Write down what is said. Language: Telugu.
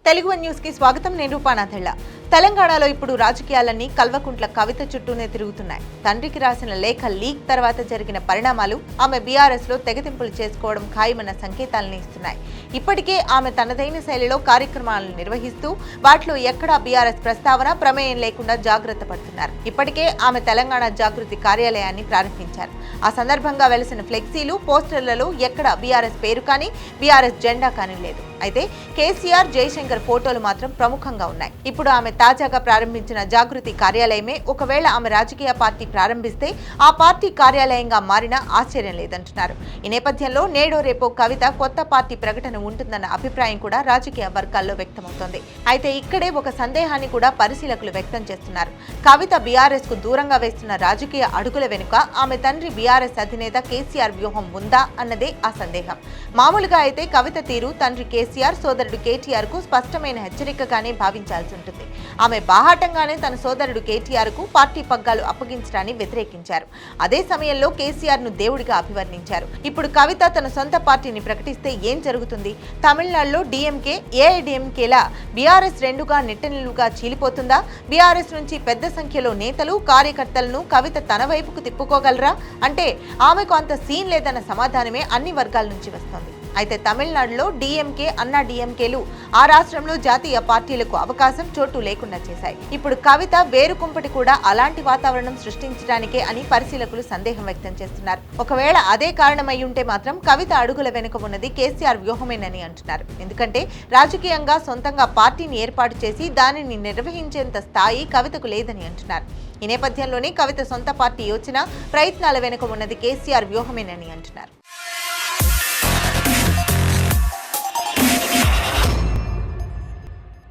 తెలుగు న్యూస్ కి స్వాగతం. నేను రూపానాథెళ్ళ. తెలంగాణలో ఇప్పుడు రాజకీయాలన్నీ కల్వకుంట్ల కవిత చుట్టూనే తిరుగుతున్నాయి. తండ్రికి రాసిన లేఖ లీక్ తర్వాత జరిగిన పరిణామాలు ఆమె బీఆర్ఎస్ లో తెగతింపులు చేసుకోవడం ఖాయమన్న సంకేతాలను ఇస్తున్నాయి. ఇప్పటికే ఆమె తనదైన శైలిలో కార్యక్రమాలను నిర్వహిస్తూ వాటిలో ఎక్కడా బీఆర్ఎస్ ప్రస్తావన ప్రమేయం లేకుండా జాగ్రత్త పడుతున్నారు. ఇప్పటికే ఆమె తెలంగాణ జాగృతి కార్యాలయాన్ని ప్రారంభించారు. ఆ సందర్భంగా వెలిసిన ఫ్లెక్సీలు, పోస్టర్లలో ఎక్కడ బీఆర్ఎస్ పేరు కానీ బీఆర్ఎస్ జెండా కానీ లేదు. అయితే కేసీఆర్, జయశంకర్ ఫోటోలు మాత్రం ప్రముఖంగా ఉన్నాయి. ఇప్పుడు ఆమె తాజాగా ప్రారంభించిన జాగృతి కార్యాలయమే ఒకవేళ ఆమె రాజకీయ పార్టీ ప్రారంభిస్తే ఆ పార్టీ కార్యాలయంగా మారినా ఆశ్చర్యం లేదంటున్నారు. ఈ నేపథ్యంలో నేడో రేపో కవిత కొత్త పార్టీ ప్రకటన ఉంటుందన్న అభిప్రాయం కూడా రాజకీయ వర్గాల్లో వ్యక్తమవుతోంది. అయితే ఇక్కడే ఒక సందేహాన్ని కూడా పరిశీలకులు వ్యక్తం చేస్తున్నారు. కవిత బీఆర్ఎస్ కు దూరంగా వేస్తున్న రాజకీయ అడుగుల వెనుక ఆమె తండ్రి బీఆర్ఎస్ అధినేత కేసీఆర్ వ్యూహం ఉందా అన్నదే ఆ సందేహం. మామూలుగా అయితే కవిత తీరు తండ్రి కేసీఆర్, సోదరుడు కేటీఆర్ కు స్పష్టమైన హెచ్చరికగానే భావించాల్సి ఉంటుంది. ఆమె బాహాటంగానే తన సోదరుడు కేటీఆర్ కు పార్టీ పగ్గాలు అప్పగించడాన్ని వ్యతిరేకించారు. అదే సమయంలో కేసీఆర్ ను దేవుడిగా అభివర్ణించారు. ఇప్పుడు కవిత తన సొంత పార్టీని ప్రకటిస్తే ఏం జరుగుతుంది? తమిళనాడులో డీఎంకే, ఏఐడీఎంకేల బీఆర్ఎస్ రెండుగా నిట్టనిలుగా చీలిపోతుందా? బీఆర్ఎస్ నుంచి పెద్ద సంఖ్యలో నేతలు, కార్యకర్తలను కవిత తన వైపుకు తిప్పుకోగలరా? అంటే ఆమెకు అంత సీన్ లేదన్న సమాధానమే అన్ని వర్గాల నుంచి వస్తోంది. అయితే తమిళనాడులో డీఎంకే, అన్నా డీఎంకేలు ఆ రాష్ట్రంలో జాతీయ పార్టీలకు అవకాశం, చోటు లేకుండా చేశాయి. ఇప్పుడు కవిత వేరుకుంపటి కూడా అలాంటి వాతావరణం సృష్టించడానికే అని పరిశీలకులు సందేహం వ్యక్తం చేస్తున్నారు. ఒకవేళ అదే కారణమై ఉంటే మాత్రం కవిత అడుగుల వెనుక ఉన్నది కేసీఆర్ వ్యూహమేనని అంటున్నారు. ఎందుకంటే రాజకీయంగా సొంతంగా పార్టీని ఏర్పాటు చేసి దానిని నిర్వహించేంత స్థాయి కవితకు లేదని అంటున్నారు. ఈ నేపథ్యంలోనే కవిత సొంత పార్టీ యోచన, ప్రయత్నాల వెనుక ఉన్నది కేసీఆర్ వ్యూహమేనని అంటున్నారు.